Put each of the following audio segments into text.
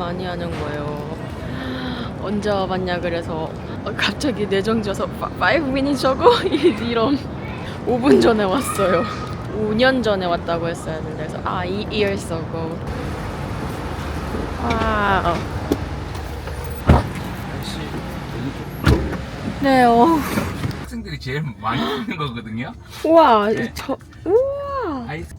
많이 하는 거예요. 언제 와봤냐 그래서 갑자기 내정지어서 5 minutes ago? 이런 5분 전에 왔어요. 5년 전에 왔다고 했어야 되는데 그래서 2 years ago. 와우. 네, 학생들이 제일 많이 쓰는 거거든요. 우와, 네. 우와. 아이스.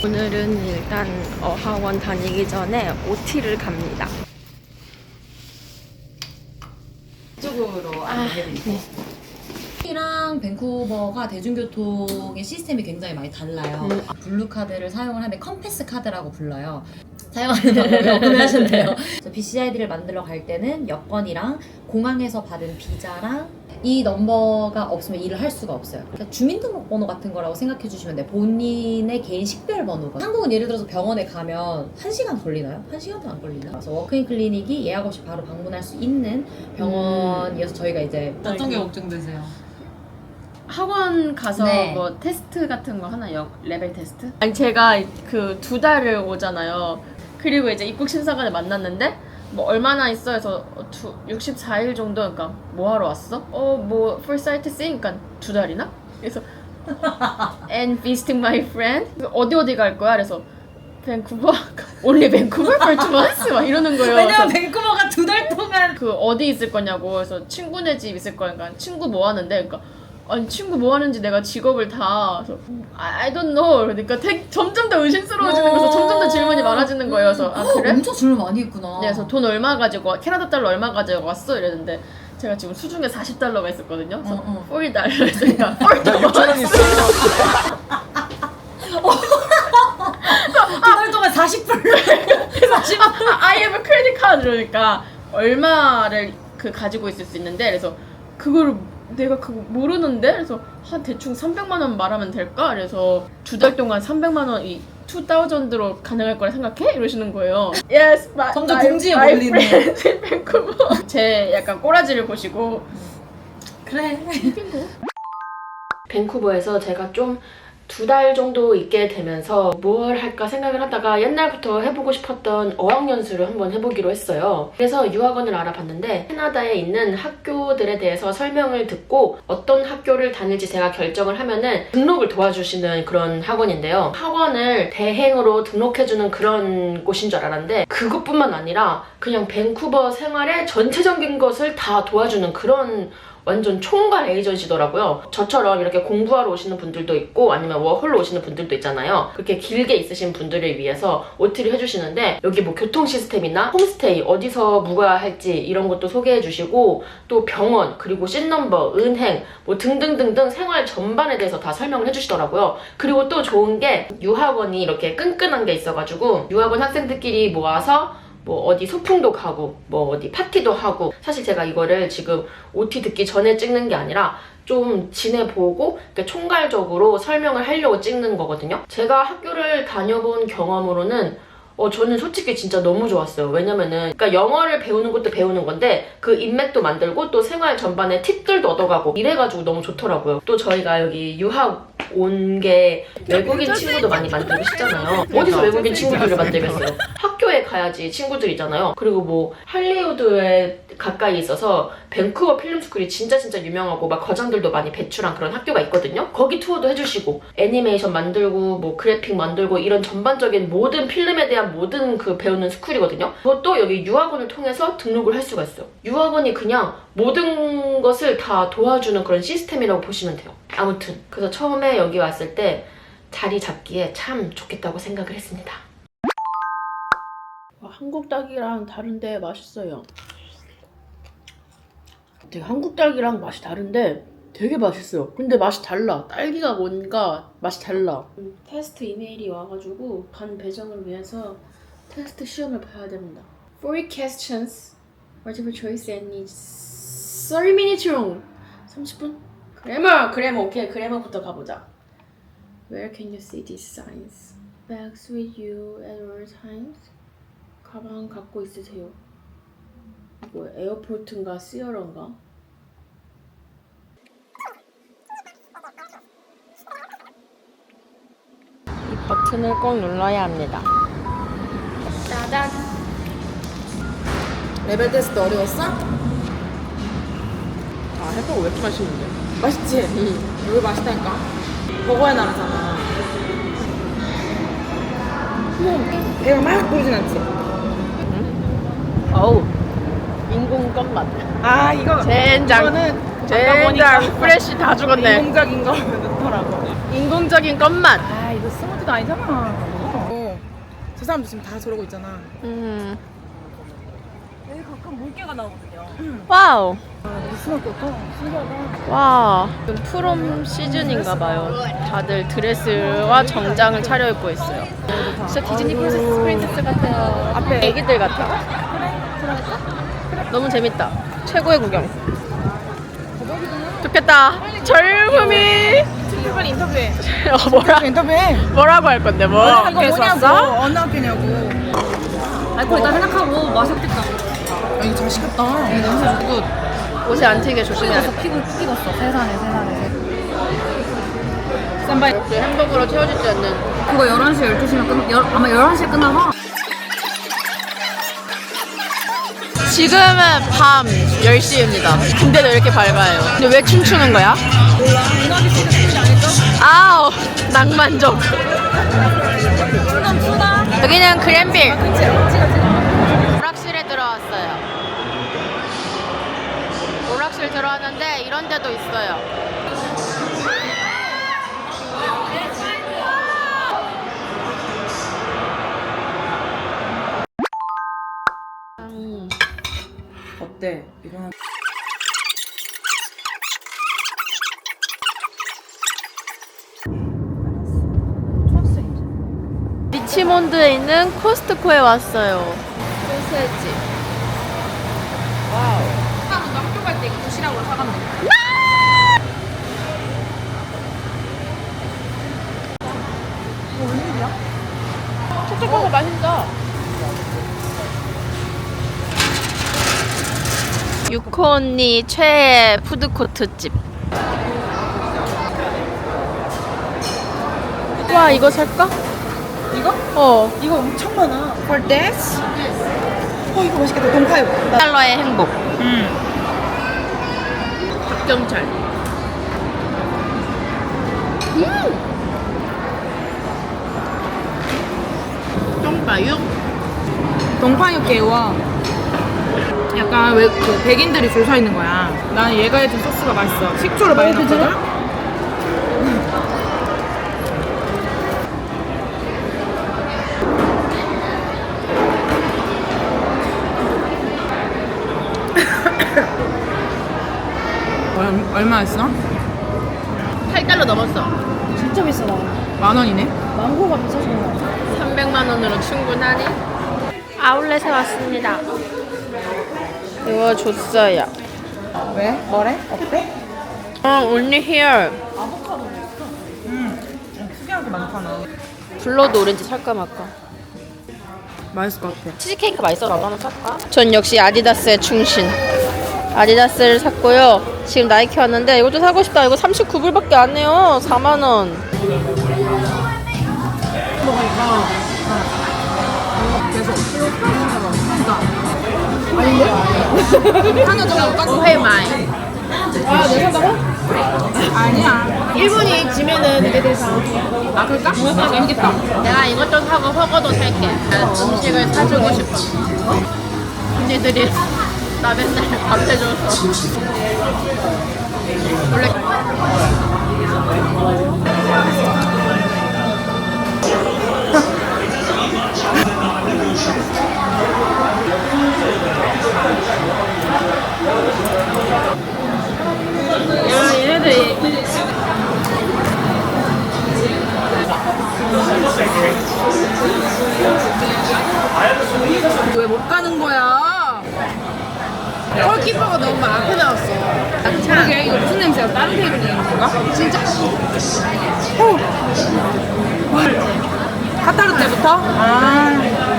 오늘은 일단 어학원 다니기 전에 OT를 갑니다. 이쪽으로 안내해드릴게요. 랑 밴쿠버가 대중교통의 시스템이 굉장히 많이 달라요. 블루카드를 사용을 하면 컴패스 카드라고 불러요. 사용하는 방법을 구매하시면 돼요. BCID를 만들러 갈 때는 여권이랑 공항에서 받은 비자랑 이 넘버가 없으면 일을 할 수가 없어요. 그러니까 주민등록번호 같은 거라고 생각해 주시면 돼요. 본인의 개인 식별번호가. 한국은 예를 들어서 병원에 가면 1시간 걸리나요? 1시간도 안 걸리나? 그래서 워크인 클리닉이 예약 없이 바로 방문할 수 있는 병원이어서 저희가 이제 어떤 게 걱정되세요? 학원 가서 네. 뭐 테스트 같은 거 하나요? 레벨 테스트? 아니 제가 그 2달을 오잖아요. 그리고 이제 입국 심사관을 만났는데 뭐 얼마나 있어 해서 64일 정도. 그러니까 뭐 하러 왔어? 뭐 for sightseeing. 그러니까 2달이나? 그래서 and visiting my friend. 어디 갈 거야? 그래서 밴쿠버? only 밴쿠버 for 2 months? 막 이러는 거예요. 왜냐면 그래서 밴쿠버가 2달 동안 그 어디 있을 거냐고. 그래서 친구네 집 있을 거니까 친구 뭐 하는데? 그러니까 아니 친구 뭐 하는지 내가 직업을 다. 그래서 I don't know. 그러니까 점점 더 의심스러워지는 거여서 점점 더 질문이 많아지는 거예요. 그래서 아 그래? 엄청 질문 많이 했구나. 네, 그래서 돈 얼마 가지고 캐나다 달러 얼마 가지고 왔어? 이랬는데 제가 지금 수중에 40달러가 있었거든요. 그래서 $4 했으니까 $4. 6,000원 있어요. 2달 동안 40불. I have a credit card. 그러니까 얼마를 그 가지고 있을 수 있는데 그래서 그거를 내가 그거 모르는데 그래서 한 대충 300만 원 말하면 될까? 그래서 2달 동안 300만 원이 2,000으로 가능할 거라 생각해? 이러시는 거예요. Yes, 점점 궁지에 몰리네. 제 약간 꼬라지를 보시고 그래. 밴쿠버에서 제가 좀 2달 정도 있게 되면서 뭘 할까 생각을 하다가 옛날부터 해보고 싶었던 어학연수를 한번 해보기로 했어요. 그래서 유학원을 알아봤는데 캐나다에 있는 학교들에 대해서 설명을 듣고 어떤 학교를 다닐지 제가 결정을 하면은 등록을 도와주시는 그런 학원인데요. 학원을 대행으로 등록해주는 그런 곳인 줄 알았는데 그것뿐만 아니라 그냥 밴쿠버 생활의 전체적인 것을 다 도와주는 그런 완전 총괄 에이전시더라고요. 저처럼 이렇게 공부하러 오시는 분들도 있고 아니면 워홀로 오시는 분들도 있잖아요. 그렇게 길게 있으신 분들을 위해서 OT를 해주시는데 여기 뭐 교통 시스템이나 홈스테이 어디서 묵어야 할지 이런 것도 소개해 주시고 또 병원 그리고 씬넘버, 은행 뭐 등등등등 생활 전반에 대해서 다 설명을 해주시더라고요. 그리고 또 좋은 게 유학원이 이렇게 끈끈한 게 있어가지고 유학원 학생들끼리 모아서 뭐 어디 소풍도 가고 뭐 어디 파티도 하고 사실 제가 이거를 지금 OT 듣기 전에 찍는 게 아니라 좀 지내보고 총괄적으로 설명을 하려고 찍는 거거든요. 제가 학교를 다녀본 경험으로는 저는 솔직히 진짜 너무 좋았어요. 왜냐면은 그러니까 영어를 배우는 것도 배우는 건데 그 인맥도 만들고 또 생활 전반에 팁들도 얻어가고 이래가지고 너무 좋더라고요. 또 저희가 여기 유학 온 게 외국인 친구도 많이 만들고 싶잖아요. 어디서 외국인 친구들을 만들겠어요? 학교에 가야지 친구들이잖아요. 그리고 뭐 할리우드에 가까이 있어서 밴쿠버 필름스쿨이 진짜 유명하고 막 거장들도 많이 배출한 그런 학교가 있거든요. 거기 투어도 해주시고 애니메이션 만들고 뭐 그래픽 만들고 이런 전반적인 모든 필름에 대한 모든 그 배우는 스쿨이거든요. 그것도 여기 유학원을 통해서 등록을 할 수가 있어요. 유학원이 그냥 모든 것을 다 도와주는 그런 시스템이라고 보시면 돼요. 아무튼 그래서 처음에 여기 왔을 때 자리 잡기에 참 좋겠다고 생각을 했습니다. 한국 닭이랑 다른데 맛있어요. 되게 한국 닭이랑 맛이 다른데 되게 맛있어요. 근데 맛이 달라. 딸기가 뭔가 맛이 달라. 테스트 이메일이 와가지고 반 배정을 위해서 테스트 시험을 봐야 됩니다. 4 questions, multiple choice and needs 30 minutes long. 30분? 그래머 오케이. 그래머부터 가보자. Where can you see these signs? Bags with you at all times. 가방 갖고 있으세요. 뭐 에어포트인가 시어런가? 버튼을 꼭 눌러야 합니다. 짜잔. 레벨 테스트 어려웠어? 아, 햄버거 왜 이렇게 맛있는데? 맛있지? 여기 맛있다니까. 버거의 나라잖아. 배가 막 부르진 않지? 어우, 인공 껌맛. 아 이거 젠장. 이거는 젠장. 프레쉬 다 죽었네. 인공적인 거 넣더라고. 인공적인 껌맛. 아 이거 스무디도 아니잖아. 저 사람들 지금 다 저러고 있잖아. 여기 가끔 물개가 나오거든요. 와우. 스무디가 신기하다. 와. 지금 프롬 시즌인가봐요. 다들 드레스와 정장을 차려입고 있어요. 진짜 디즈니 프린세스 같아요. 앞에 애기들 같아. 너무 재밌다. 최고의 구경. 좋겠다. 젊음이. 빨리 인터뷰해. 인터뷰해. 뭐라고 할 건데 뭐? 이거 뭐냐고. 어느 학교냐고. 알코 일단 생각하고 맛있겠다. 아 이거 잘 시켰다. 냄새 굿. 옷에 안 튀게 조심해야 돼. 피고 익었어. 세상에. 쌈바이. 이렇게 햄버거로 채워지지 않는. 그거 11시, 12시면 아마 11시에 끝나서 지금은 밤 10시입니다. 근데도 이렇게 밝아요. 근데 왜 춤추는 거야? 몰라. 음악이 진짜 좋지 않을까? 아우, 낭만적. 추다. 여기는 그랜빌. 그치? 오락실에 들어왔어요. 오락실 들어왔는데 이런 데도 있어요. 어때? 이런. 리치몬드에 있는 코스트코에 왔어요. 소세지. 와우. 나 학교 갈 때 이거 도시락으로 사가면 돼. 초코가 맛있다. 유코 언니 최애 푸드코트 집. 와, 이거 살까? 이거? 어. 이거 엄청 많아. For this? 이거 맛있겠다. 동파육. 달러의 행복. 닭경찰. 똥파육. 동파육 개와 약간 왜 그 백인들이 줄 서 있는 거야. 나는 얘가 해준 소스가 맛있어. 식초를 많이 넣거든. 얼마였어? 8달러 넘었어. 진짜 비싸다. 10,000원이네. 망고가 비싸서 300만 원으로 충분하니? 아울렛에 왔습니다. 이거 줬어요. 왜? 뭐래? 어때? only here. 특이한 게 많잖아. 블러드 오렌지 살까 말까? 맛있을 것 같아. 치즈케이크 맛있어. 나도 하나 살까? 전 역시 아디다스의 충신. 아디다스를 샀고요. 지금 나이키 왔는데 이것도 사고 싶다. 이거 39불밖에 안 해요. 4만 원. 하나 정도 깎고 헤이 마이. 아, 내가 산다고? 아니야. 일본이 지면은 애들 사. 아, 그럴까? 재밌겠다. 내가 이것도 사고 허거도 살게. 난 음식을 사주고 싶어. 언니들이 나 맨날 밥 해줘서. 원래 야, 얘네들. 왜 못 가는 거야? 헐키퍼가 너무 앞에 나왔어. 그러게, 이거 무슨 냄새야? 다른 테이블 있는 건가? 진짜? 카타르 때부터? 아.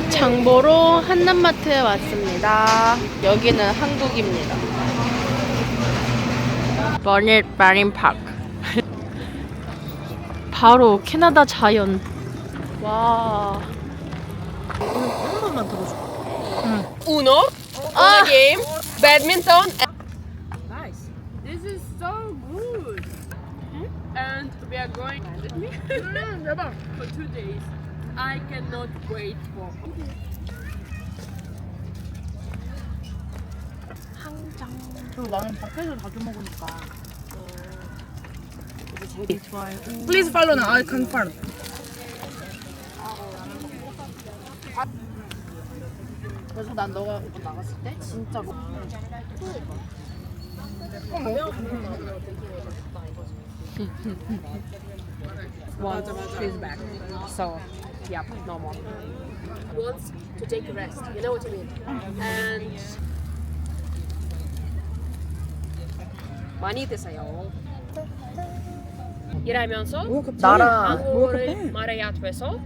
장보러 한남마트에 왔습니다. 여기는 한국입니다. 버닛 마린 파크. 바로 캐나다 자연. 와. 한 번만 들어줘. Uno, Uno game, badminton. Nice. This is so good. And we are going for 2 days. I cannot wait for. 그리고 나는 밖에서 자주 먹으니까. Please follow now. I confirm. 그래서 난 너가 이거 나갔을 때 진짜 뭐. Once she's back. So, yeah, no more. Wants to take a rest. You know what I mean? And 많이 드세요. 일하면서 한국어를 말해야 돼서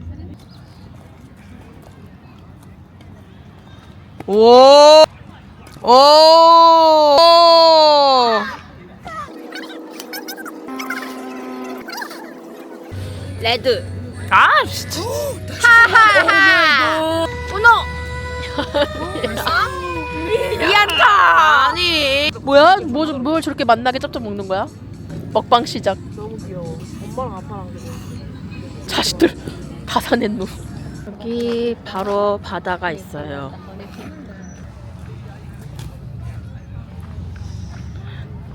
오. 오. 레드. 아, 진짜. 하하하. 우노. 미안다. 아니. 뭐야? 뭘 저렇게 만나게 짭짭 먹는 거야? 먹방 시작. 너무 귀여워. 엄마랑 아빠랑 그래. 자식들 다 사낸 놈. 여기 바로 바다가 있어요.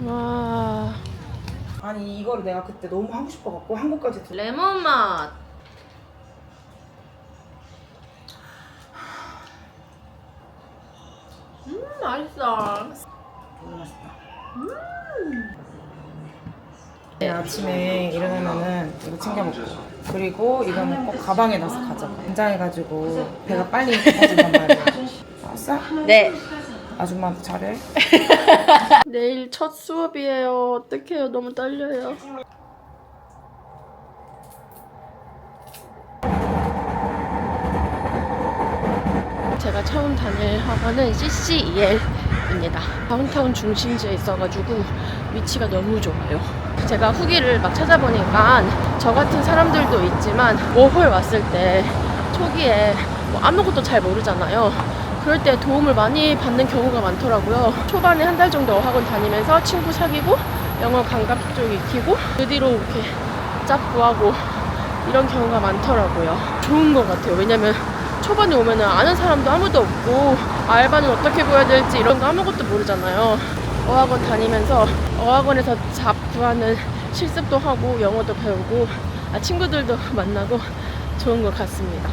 와. 아니 이거를 내가 그때 너무 하고 싶어갖고 한국까지 레몬 맛. 맛있어. 너무 맛있다. 네, 아침에 일어나면은 이거 챙겨 먹고 그리고 이거는 꼭 가방에 넣어서 가져가. 긴장해가지고 배가 빨리 고파진단 말이야. 알았어? 네. 아줌마한테 잘해. 내일 첫 수업이에요. 어떡해요. 너무 떨려요. 제가 처음 다닐 학원은 CCEL입니다. 다운타운 중심지에 있어가지고 위치가 너무 좋아요. 제가 후기를 막 찾아보니까 저 같은 사람들도 있지만 워홀 왔을 때 초기에 뭐 아무것도 잘 모르잖아요. 그럴 때 도움을 많이 받는 경우가 많더라고요. 초반에 한 달 정도 학원 다니면서 친구 사귀고 영어 감각 좀 익히고 그 뒤로 이렇게 짭 구하고 이런 경우가 많더라고요. 좋은 것 같아요. 왜냐면 초반에 오면은 아는 사람도 아무도 없고 알바는 어떻게 구해야 될지 이런 거 아무것도 모르잖아요. 어학원 다니면서 어학원에서 잡 구하는 실습도 하고 영어도 배우고 친구들도 만나고 좋은 것 같습니다.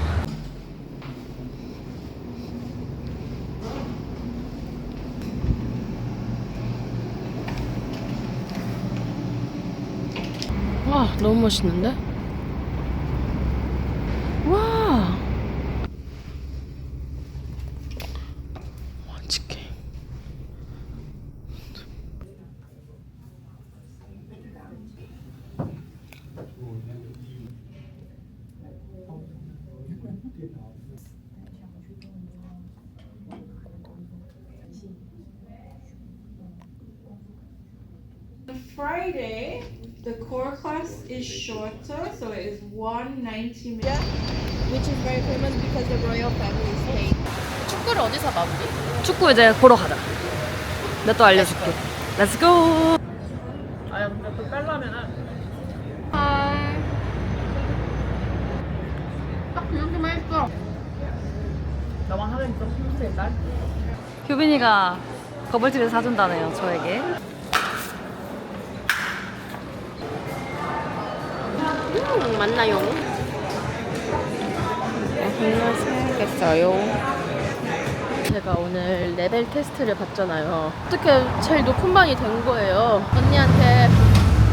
와, 너무 멋있는데? 와. 완치게. Friday, the core class is shorter, so it is 190 minutes. Which is very famous because the royal family stayed. 축구를 어디서 봐, 우리? 축구 이제 보러 가자. 내가 또 알려줄게. Let's go. 아야 근데 또 빼려면은 딱 이렇게만 했어. 너만 하는 좀 힘들 날. 효빈이가 버블티를 사준다네요, 저에게. 맞나요? 사야겠어요. 제가 오늘 레벨 테스트를 봤잖아요. 어떻게 제일 높은 반이 된 거예요. 언니한테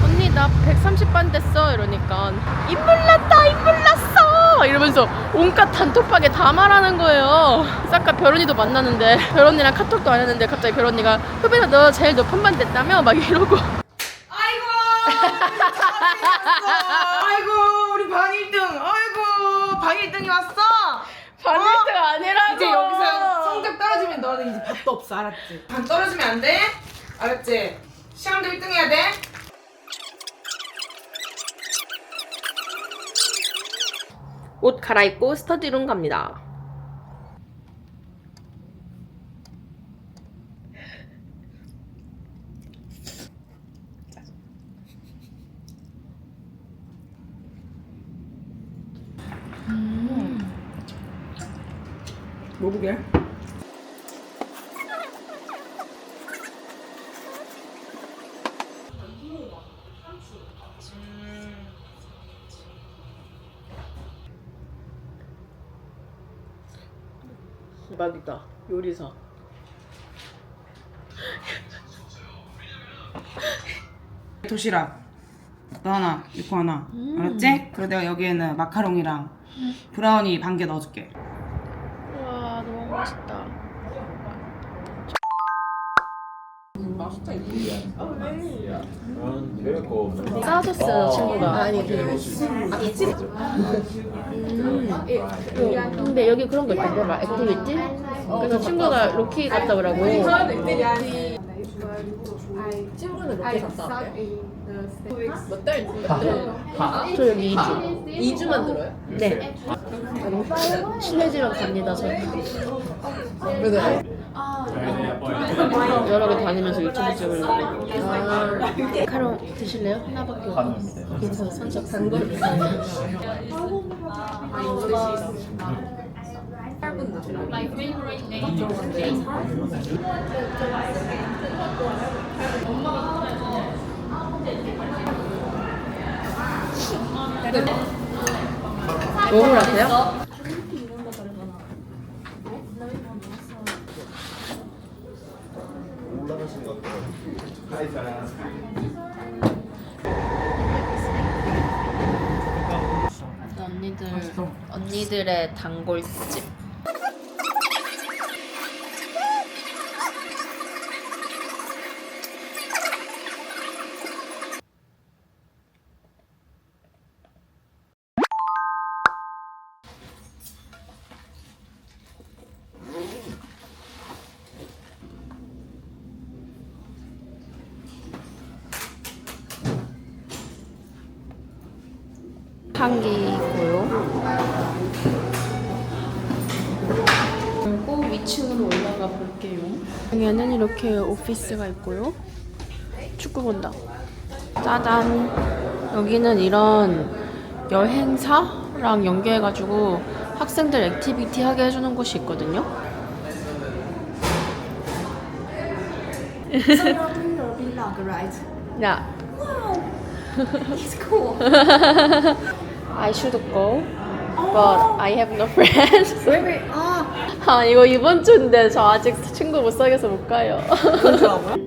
언니 나 130반 됐어 이러니까 인물 났다 인물 났어 이러면서 온갖 단톡방에 다 말하는 거예요. 아까 별언니도 만났는데 별언니랑 카톡도 안 했는데 갑자기 별언니가 효빈아 너 제일 높은 반 됐다며 막 이러고 아이고 우리 반 1등. 아이고 반 1등이 왔어. 반 1등 아니라고. 이제 여기서 성적 떨어지면 너는 이제 밥도 없어. 알았지? 반 떨어지면 안 돼. 알았지? 시험도 1등 해야 돼? 옷 갈아입고 스터디룸 갑니다. 모르게. 대박이다. 요리사. 도시락 너 하나, 이거 하나. 알았지? 그리고 내가 여기에는 마카롱이랑 브라우니 반 개 넣어줄게. 와, 너무 맛있다. 싸줬어요, 친구가. 아니, 근데 여기 그런 거 있던데, 막 액티비티? 그래서 친구가 로키 갔다 오라고. 친구는 로켓 갔다 왔대요? 저 여기 2주. 2주만 들어요? 네. 친해지면 갑니다, 저. 여러 개 다니면서 유튜브 찍으려고. 마카롱 드실래요? 하나밖에 없어요. 그래서 살짝 단걸 먹으라세요? 언니들의 단골집. 한기고요. 그리고 위층으로 올라가 볼게요. 여기에는 이렇게 오피스가 있고요. 축구 본다. 짜잔. 여기는 이런 여행사랑 연계해가지고 학생들 액티비티 하게 해주는 곳이 있거든요. Yeah. It's cool. I should go, but I have no friends. 아, 이거 이번 주인데 저 아직 친구 못 사귀어서 못 가요.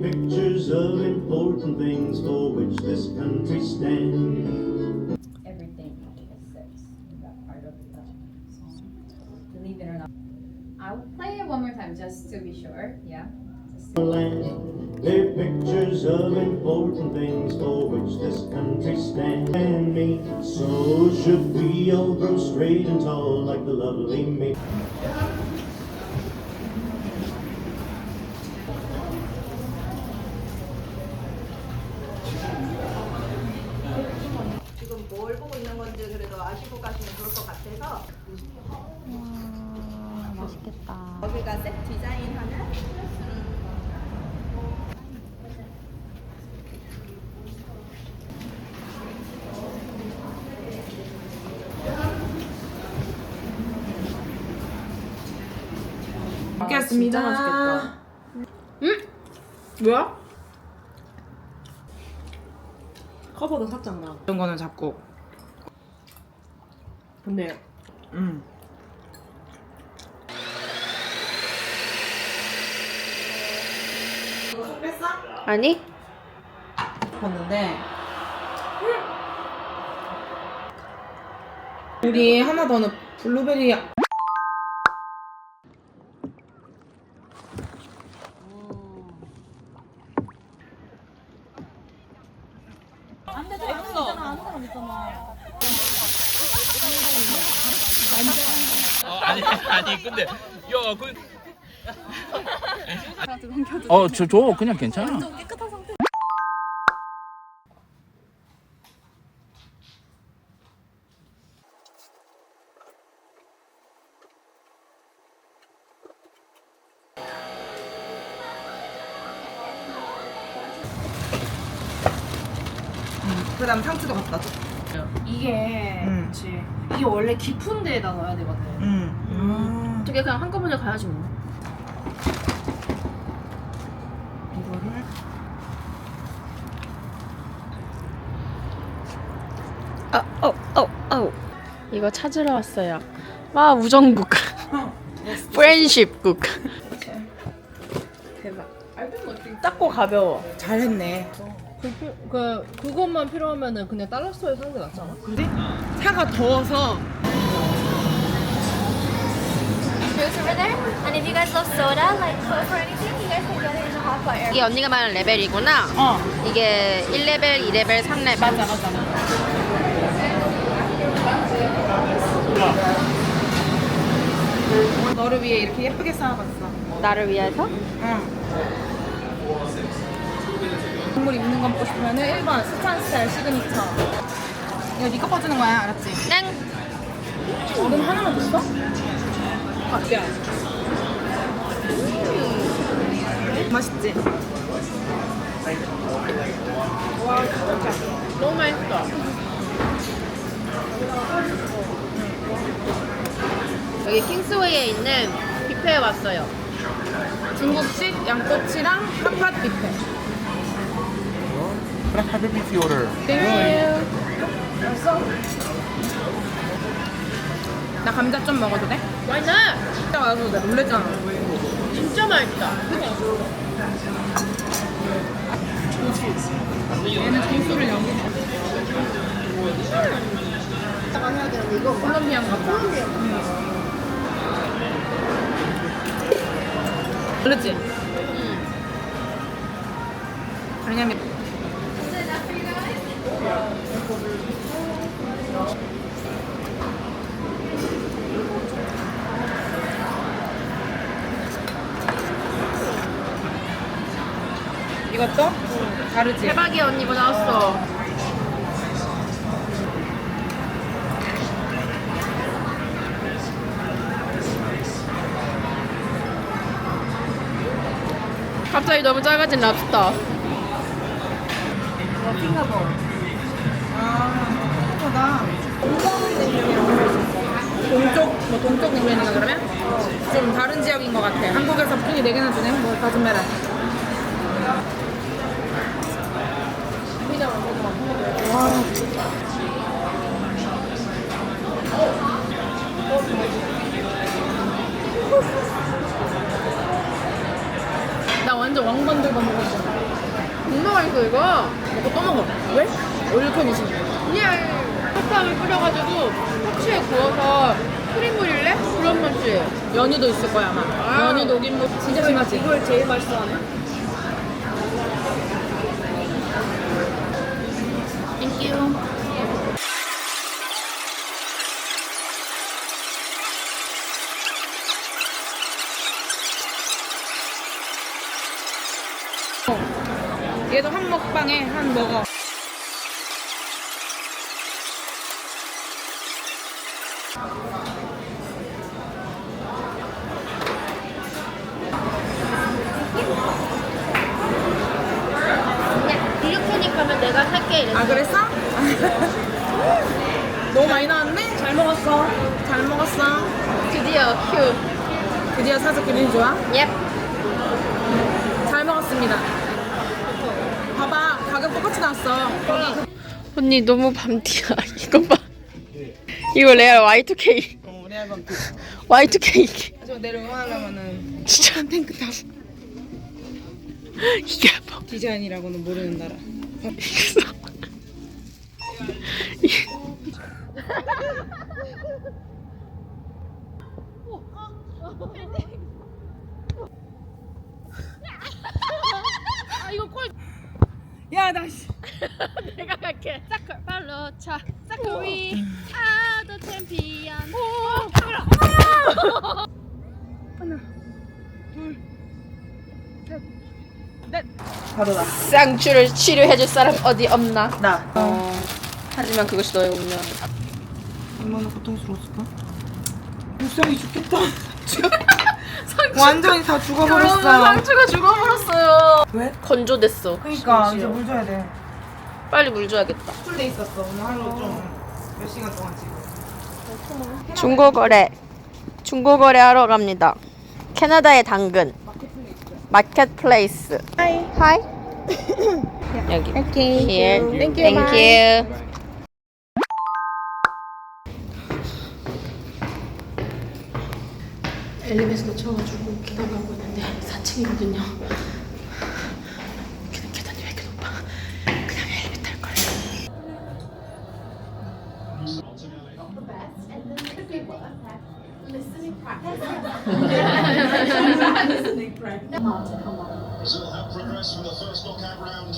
Pictures of important things for which this country stands. Everything exists in that part of the song. Believe it or not. I will play it one more time just to be sure. Yeah. Land. They're pictures of important things for which this country stands. And me, so should we all grow straight and tall like the lovely me. 지금 뭘 보고 있는 건지 그래도 아시고 가시면 좋을 것 같아서. 맛있겠다. 여기가 색 디자인하는 먹겠습니다. 맛있겠다. 뭐야? 커버도 살짝 나. 이런 거는 잡고. 근데 아니? 봤는데 우리 하나 더는 블루베리. 아니 근데 야 그. 저 그냥 괜찮아. 그 다음 상추도 갖다 줘. 이게 응. 그치. 이게 원래 깊은 데에다 넣어야 되거든. 응. 어떻게 그냥 한꺼번에 가야지 뭐. 이거를 이거 찾으러 왔어요. 와, 우정국. 프렌십국. 작고 가벼워. 잘했네. 그것만 필요하면은 그냥 달러스토어에 사는 게 낫잖아. 근데 차가 더워서 Juice over there. And if you guys love soda, like Coke or anything, you guys can get it in the hot fire. 이게 언니가 말하는 레벨이구나. 이게 1레벨, 2레벨, 3레벨. 맞아. 너를 위해 이렇게 예쁘게 쌓아봤어. 나를 위해서? 응. 국물 입는 거 먹고 싶으면은 1번 스찬 스타일 시그니처. 이거 니꺼 퍼주는 거야, 알았지? 땡! 얼음 하나만 줬어? 야. 맛있지? 너무 맛있어. 여기 킹스웨이에 있는 뷔페에 왔어요. 중국식 양꼬치랑 핫팟 뷔페. Can I have a beefy order? 땡큐. 나 감자 좀 먹어도 돼? Why not? 진짜 와서 나 놀랬잖아. 진짜 맛있다. 얘는 고수를 여기 콜롬비아인가 봐. 그렇지? 왜냐면 이것도 다르지? 대박이야, 언니 이거 나왔어. 갑자기 너무 작아진 랍스터. 예쁘다. 동쪽 냉면인가 그러면? 좀 다른 지역인 것 같아. 한국에서 푸니 4개나 주네. 뭐 가슴메라. 나 완전 왕건들만 먹었어. 정말 맛있어 이거. 먹고 또 먹어. 왜? 올리콘이지. 그냥 설탕을 뿌려가지고 후추에 구워서 크림 뿌릴래? 그런 맛이에요. 연유도 있을 거야 아마. 연유 녹인 뭐 진짜 심하지. 이걸 제일 맛있어하네. 땡큐. 얘도 한 먹방에 한 먹어. 그냥 딜리코닉 하면 내가 살게 이랬어. 아 그랬어? 너무 많이 나왔네? 잘 먹었어. 잘 먹었어. 드디어 큐. 드디어 사서 기분이 좋아? 옙. 잘 먹었습니다. 봐봐 가격 똑같이 나왔어. 언니 너무 밤티야. 이거 봐. 이거 레알 Y2K. 레알 밤티. Y2K. 저 내일 응원하려면은 진짜 탱크탑. 이게 봐. 디자인이라고는 모르는 나라. 야, 나 씨. 내가 갈게. 사커 발로 차 사커리 아더 챔피언. 바로 나. 쌍추를 치료해줄 사람 어디 없나? 나. 하지만 그것이 너의 운명. 얼마나 고통스러웠을까? 불쌍히 죽겠다. 완전히 다 죽어버렸어. 상추가 죽어버렸어요. 왜? 건조됐어. 그러니까 이제 물 줘야 돼. 빨리 물 줘야겠다. 풀돼 있었어. 오늘 하루 좀 몇 시간 동안 지금. 중고거래 하러 갑니다. 캐나다의 당근. 마켓플레이스. 하이. 여기. Okay. Here. Thank you. Thank you. 엘리베이터 놓쳐가지고 기다려가고 있는데 4층이거든요. 계단이 왜 이렇게 높아? 그냥 엘리베이터 탈 걸. Brazil have progressed from the first knockout round.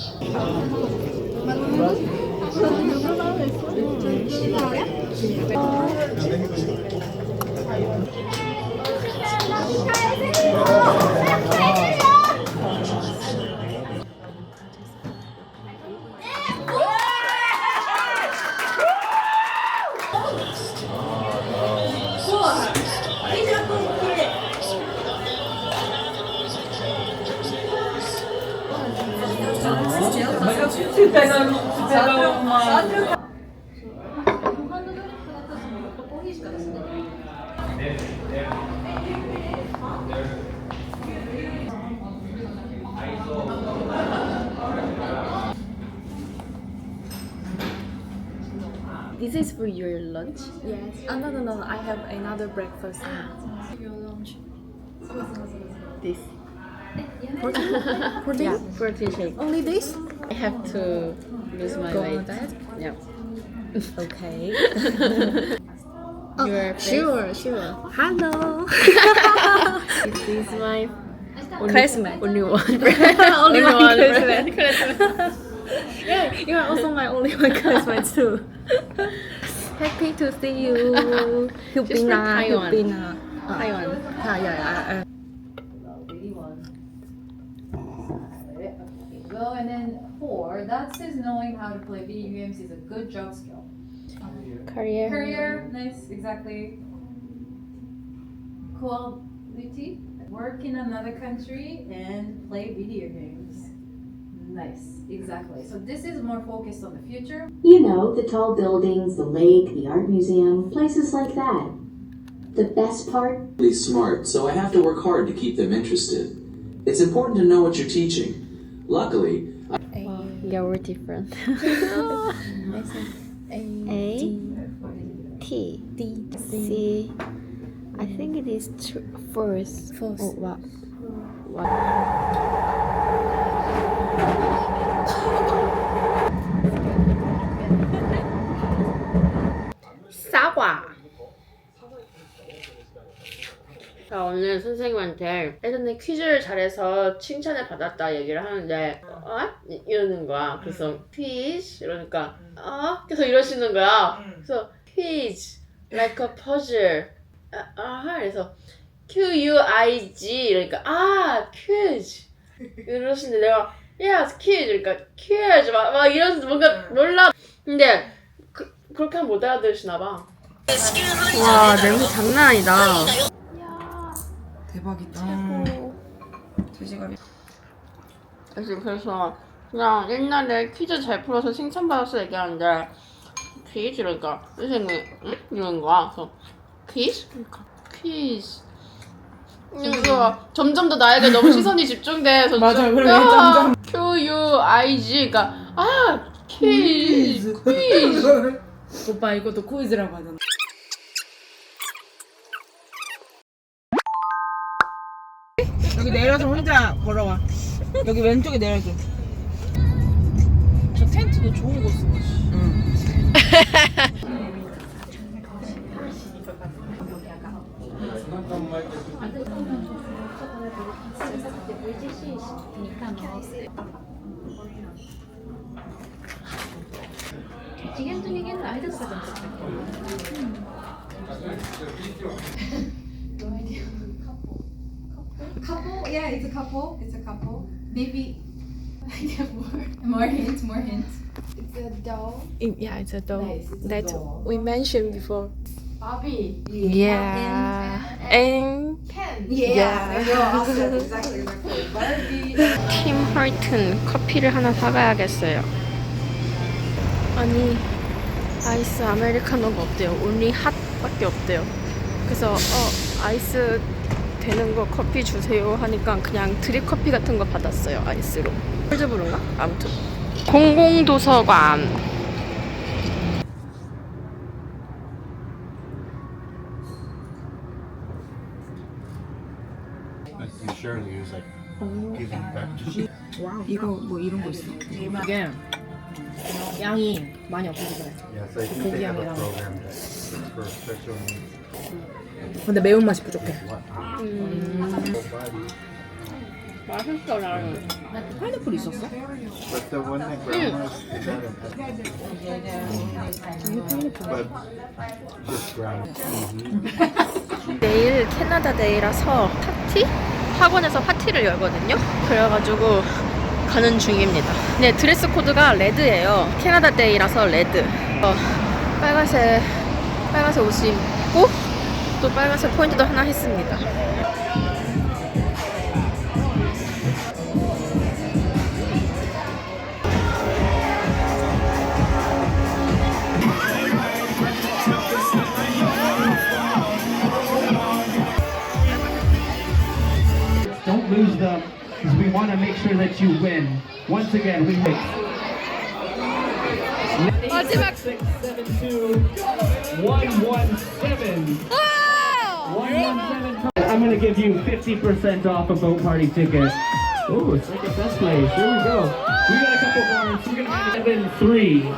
This is for your lunch? Yes. Oh, no. I have another breakfast. Your lunch. This. Protein? Yeah, protein shake. Only this? I have to lose my Go weight. on that? Yeah. Okay. Your face. Sure. Hello. This is my Classmate. only one. Only one one classmate. Yeah, you are also my only one classmate too. Happy to see you. She's from Taiwan. Taiwan. Yeah. Go and then 4. That says knowing how to play video games is a good job skill. Career. Career, nice, exactly. Quality, work in another country and play video games. Nice, exactly. So this is more focused on the future. You know, the tall buildings, the lake, the art museum, places like that. The best part? Really smart, so I have to work hard to keep them interested. It's important to know what you're teaching. Luckily, Yeah, we're different. A, T, D, C. I think it is first. Oh, what? 사과. 자, 오늘 선생님한테 예전에 퀴즈를 잘해서 칭찬을 받았다 얘기를 하는데 이러는 거야. 그래서 퀴즈 이러니까 계속 이러시는 거야. 그래서 퀴즈 like a puzzle 그래서 Q-U-I-G 이러니까 퀴즈 이러시는데 내가 yes 퀴즈 그러니까 퀴즈 막 이러면서 뭔가 몰라. 근데 그렇게 하면 못 알아들으시나 봐. 와, 냄새 장난 아니다. 대박이다. 돼지갈비. 그래서 그냥 옛날에 퀴즈 잘 풀어서 칭찬받아서 얘기하는데 퀴즈 이러니까 선생님이 응? 이러는 거야. 그래서 퀴즈? 그러니까 퀴즈. 그래서 점점 더 나에게 너무 시선이 집중돼서 맞아, 그래 점점. Q-U-I-G 그러니까 퀴즈. 오빠 이것도 퀴즈라고 하잖아. 여기 내려서 혼자 걸어와. 여기 왼쪽에 내려줘. 저 텐트도 좋은 거 쓰고. Couple, yeah, it's a couple. It's a couple. Maybe more hints. It's a doll. Yeah, it's a doll Nice, it's a that doll. we mentioned before. Bobby. Yeah. And Yeah. Exactly. Barbie. 팀 헐튼 커피를 하나 사가야겠어요. 아니 아이스 아메리카노가 없대요. only 핫밖에 없대요. 그래서 아이스 되는 거 커피 주세요 하니까 그냥 드립 커피 같은 거 받았어요. 아이스로. 콜드브루인가? 아무튼 공공도서관. 이거 뭐 이런 거 있어? 이게 양이 많이 없어서 그래. 고기 양이랑. 근데 매운맛이 부족해. 맛있어 나는. 파인애플 있었어? 내일 캐나다 데이라서 파티? 학원에서 파티를 열거든요. 그래가지고 가는 중입니다. 네, 드레스 코드가 레드예요. 캐나다 데이라서 레드. 빨간색 옷을 입고 또 빨간색 포인트도 하나 했습니다. Don't lose them, because we want to make sure that you win. Once again, we make 마지막 672 117. 117. I'm going to give you 50% off a boat party ticket. Ooh, second best place. Here we go. We got a couple more. So we're going to 7-3.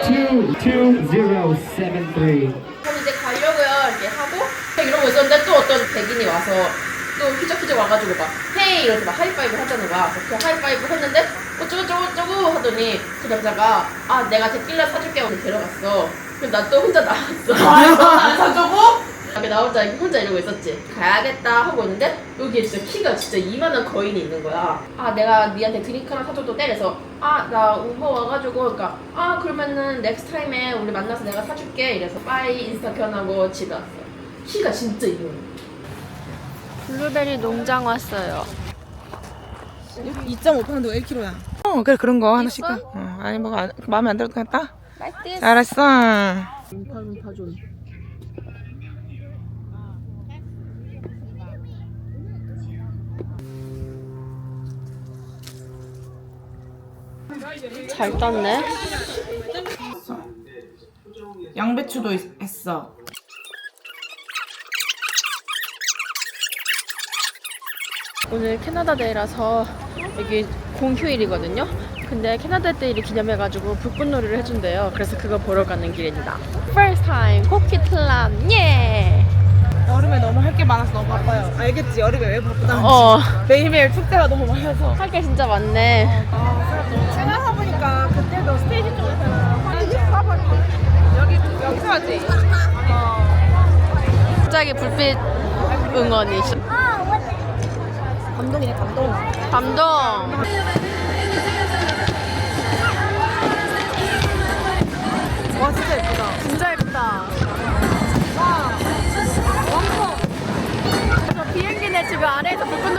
2-2-0-7-3. 그럼 이제 가려고요. 이렇게 하고 이러고 있었는데 또 어떤 백인이 와서 또 휘적휘적 와가지고 막 헤이 이러면서 막 하이파이브 하자는 거야. 그래서 하이파이브 했는데 어쩌고저쩌고 하더니 그 남자가 아 내가 데킬라 사줄게 하고 데려갔어. 그래서 난 또 혼자 나왔어. 안 사주고? 나 혼자 이러고 있었지. 가야겠다 하고 있는데 여기에 진짜 키가 진짜 이만한 거인이 있는 거야. 아 내가 니한테 드링크 하나 사줘도 돼? 그래서 아 나 우버 와가지고 그러니까 아 그러면은 넥스트 타임에 우리 만나서 내가 사줄게 이래서 빠이 인스타 견하고 집에 왔어. 키가 진짜 이만해. 블루베리 농장 왔어요. 2.5파운드 1kg야. 그래 그런 거 하나씩 가. 아니 뭐가 마음에 안 들어도 그냥 따. 알았어. 음파존. 잘 땄네. 양배추도 했어. 오늘 캐나다 데이라서 여기 공휴일이거든요. 근데 캐나다 데이를 기념해가지고 불꽃놀이를 해준대요. 그래서 그거 보러 가는 길입니다. First time 코키틀람 예. 여름에 너무 할 게 많아서 너무 바빠요. 알겠지? 여름에 왜 바쁘다는지. 매일매일 축제가 너무 많아서. 할 게 진짜 많네. 생각해보니까 그때도 스테이지 쪽에서 여기서 하지. 갑자기 불빛 응원이. 감동이네 감동. 감동. 와 진짜 예쁘다. 진짜 예쁘다. 와 왕복. 저 비행기 내 집에 아래에서 불꽃놀이